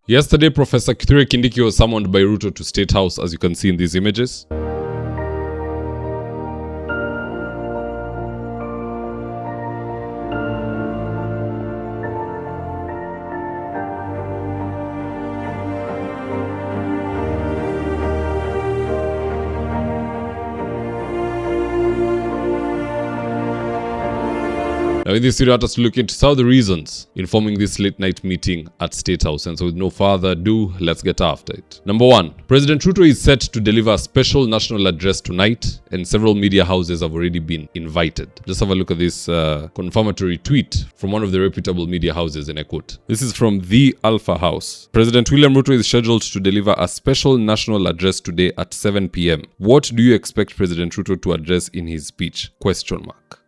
Yesterday, Professor Kithure Kindiki was summoned by Ruto to State House, as you can see in these images. Now, in this video, let us look into some of the reasons informing this late night meeting at State House. And so with no further ado, let's get after it. Number one, President Ruto is set to deliver a special national address tonight, and several media houses have already been invited. Just have a look at this confirmatory tweet from one of the reputable media houses, and I quote. This is from The Alpha House. President William Ruto is scheduled to deliver a special national address today at 7 p.m. What do you expect President Ruto to address in his speech? ?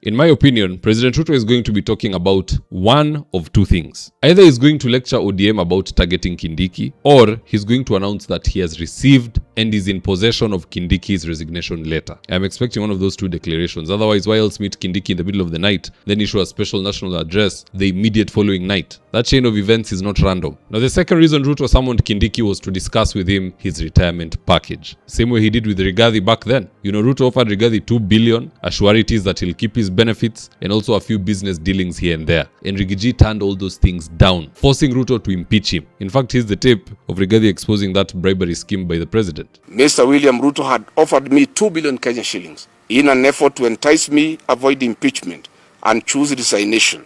In my opinion, President Ruto is going to be talking about one of two things. Either he's going to lecture ODM about targeting Kindiki, or he's going to announce that he has received and is in possession of Kindiki'S resignation letter. I'm expecting one of those two declarations. Otherwise, why else meet Kindiki in the middle of the night, then issue a special national address the immediate following night? That chain of events is not random. Now, the second reason Ruto summoned Kindiki was to discuss with him his retirement package. Same way he did with Rigathi back then. You know, Ruto offered Rigathi 2 billion, assurities that he'll keep his benefits, and also a few business dealings here and there. And Rigiji turned all those things down, forcing Ruto to impeach him. In fact, here's the tape of Rigathi exposing that bribery scheme by the president. Mr. William Ruto had offered me 2 billion Kenya shillings in an effort to entice me avoid impeachment and choose resignation.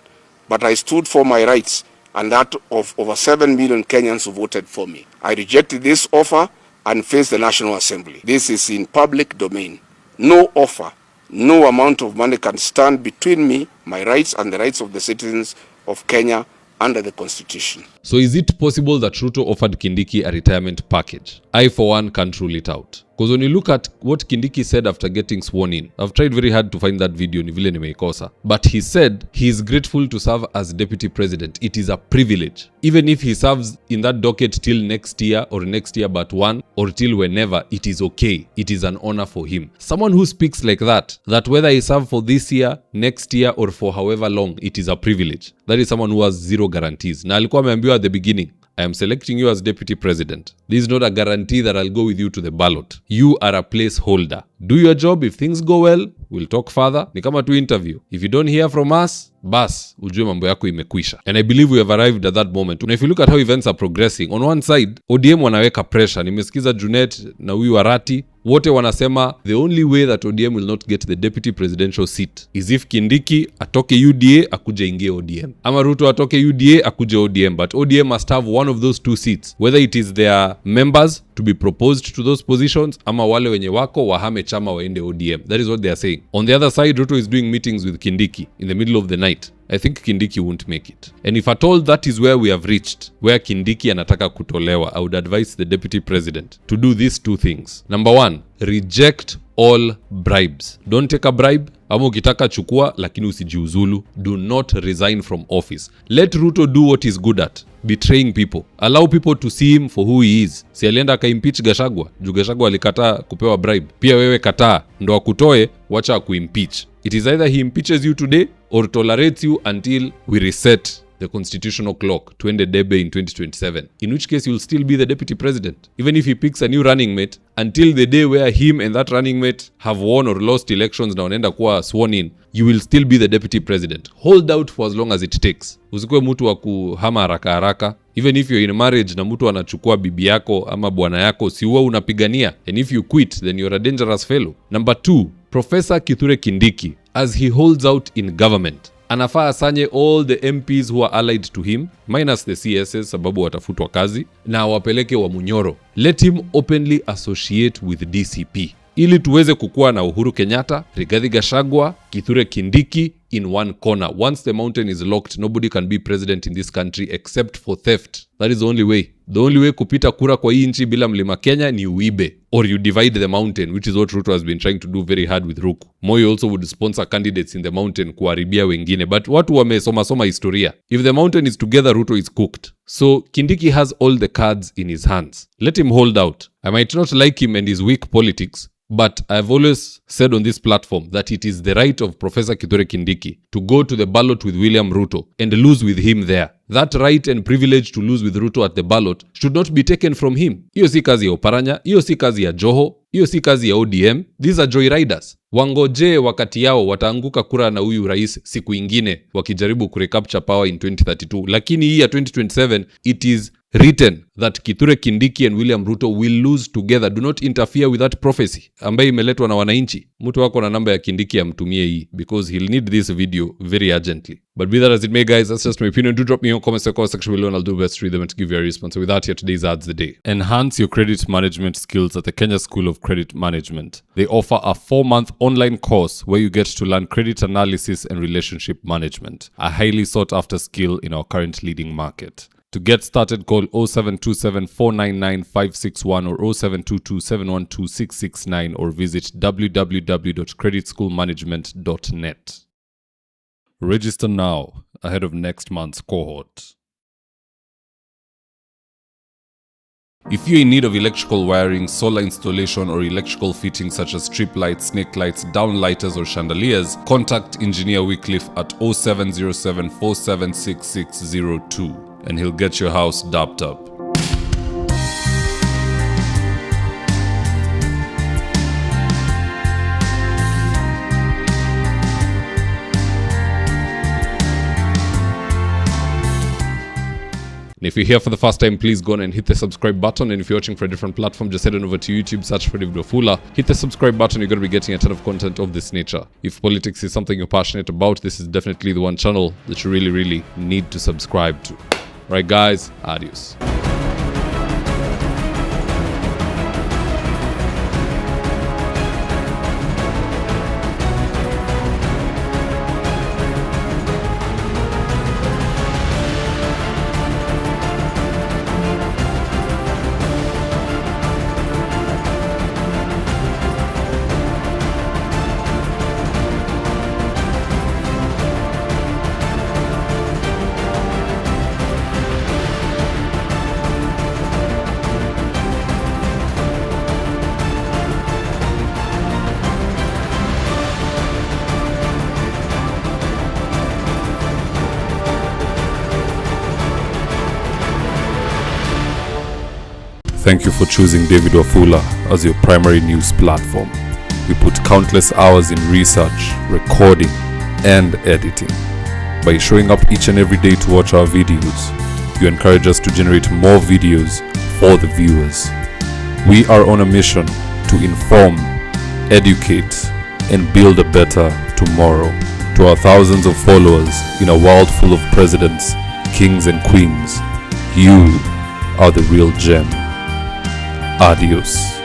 But I stood for my rights and that of over 7 million Kenyans who voted for me. I rejected this offer and faced the National Assembly. This is in public domain. No offer, no amount of money can stand between me, my rights, and the rights of the citizens of Kenya under the Constitution. So is it possible that Ruto offered Kindiki a retirement package? I, for one, can't rule it out. Because when you look at what Kindiki said after getting sworn in, I've tried very hard to find that video, ni vile nimeikosa. But he said he is grateful to serve as deputy president. It is a privilege. Even if he serves in that docket till next year or next year but one, or till whenever, it is okay. It is an honor for him. Someone who speaks like that whether he serve for this year, next year, or for however long, it is a privilege. That is someone who has zero guarantees. Na alikuwa ameambiwa at the beginning, I am selecting you as deputy president. This is not a guarantee that I'll go with you to the ballot. You are a placeholder. Do your job. If things go well, we'll talk further. Ni kama tu interview. If you don't hear from us, bas, ujue mambo yako imekwisha. And I believe we have arrived at that moment. And if you look at how events are progressing, on one side, ODM wanaweka pressure. Nimesikiza Junet na huyu Arati. Wote wanasema the only way that ODM will not get the deputy presidential seat is if Kindiki atoke UDA akuje ingie ODM. Ama Ruto atoke UDA akuje ODM. But ODM must have one of those two seats. Whether it is their members to be proposed to those positions, ama wale wenye wako wahame chama waende ODM. That is what they are saying. On the other side, Ruto is doing meetings with Kindiki in the middle of the night. I think Kindiki won't make it. And if at all that is where we have reached, where Kindiki anataka kutolewa, I would advise the deputy president to do these two things. Number one, reject all bribes. Don't take a bribe. Ama ukitaka chukua, lakini usijiuzulu. Do not resign from office. Let Ruto do what he's good at. Betraying people. Allow people to see him for who he is. Si alienda akaimpeach Gachagua. Juu Gachagua alikataa kupewa bribe. Pia wewe kataa. Ndo akutoe, wacha akuimpeach. It is either he impeaches you today or tolerates you until we reset the constitutional clock to end the debe in 2027. In which case, you'll still be the deputy president. Even if he picks a new running mate, until the day where him and that running mate have won or lost elections na wanaenda kuwa sworn in, you will still be the deputy president. Hold out for as long as it takes. Usikue mtu wa kuhama haraka haraka. Even if you're in marriage na mtu anachukua bibi yako ama bwana yako, si huwa unapigania. And if you quit, then you're a dangerous fellow. Number 2, Professor Kithure Kindiki, as he holds out in government, anafaa asanye all the MPs who are allied to him, minus the CSS sababu watafutwa kazi, na wapeleke wa Munyoro. Let him openly associate with DCP. Ili tuweze kukua na Uhuru Kenyatta, Rigathi Gachagua, Kithure Kindiki in one corner. Once the mountain is locked, nobody can be president in this country except for theft. That is the only way. The only way kupita kura kwa hii nchi bila mlima Kenya ni uibe. Or you divide the mountain, which is what Ruto has been trying to do very hard with Ruku. Moi also would sponsor candidates in the mountain kuharibia wengine. But watu wamesoma historia. If the mountain is together, Ruto is cooked. So Kindiki has all the cards in his hands. Let him hold out. I might not like him and his weak politics, but I've always said on this platform that it is the right of Professor Kithure Kindiki to go to the ballot with William Ruto and lose with him there. that right and privilege to lose with Ruto at the ballot should not be taken from him. Hiyo si kazi ya Oparanya, hiyo si kazi ya Joho, hiyo si kazi ya ODM. These are joyriders. Wangoje wakati yao wataanguka kura na huyu rais siku ingine wakijaribu kurecapture power in 2032. Lakini hii ya 2027, it is written that Kithure Kindiki and William Ruto will lose together. Do not interfere with that prophecy ambayo imeletwa na wananchi. Mtu wako na namba ya Kindiki amtumie hii because he'll need this video very urgently. But be that as it may, guys, that's just my opinion. Do drop me your comments in the comment section below and I'll do my best to read them and to give you a response. So with that, here today's ads the day. Enhance your credit management skills at the Kenya School of Credit Management. They offer a 4-month online course where you get to learn credit analysis and relationship management, a highly sought after skill in our current leading market. To get started, call 0727 499 561 or 0722 712 669 or visit www.creditschoolmanagement.net. Register now ahead of next month's cohort. If you're in need of electrical wiring, solar installation, or electrical fittings such as strip lights, snake lights, downlighters, or chandeliers, contact Engineer Wycliffe at 0707 476602 and he'll get your house dapped up. And if you're here for the first time, please go on and hit the subscribe button. And if you're watching for a different platform, just head on over to YouTube, search for David Wafula, hit the subscribe button. You're going to be getting a ton of content of this nature. If politics is something you're passionate about, this is definitely the one channel that you really, really need to subscribe to. Right, guys, adios. Thank you for choosing David Wafula as your primary news platform. We put countless hours in research, recording, and editing. By showing up each and every day to watch our videos, you encourage us to generate more videos for the viewers. We are on a mission to inform, educate, and build a better tomorrow. To our thousands of followers in a world full of presidents, kings, and queens, you are the real gem. Adios.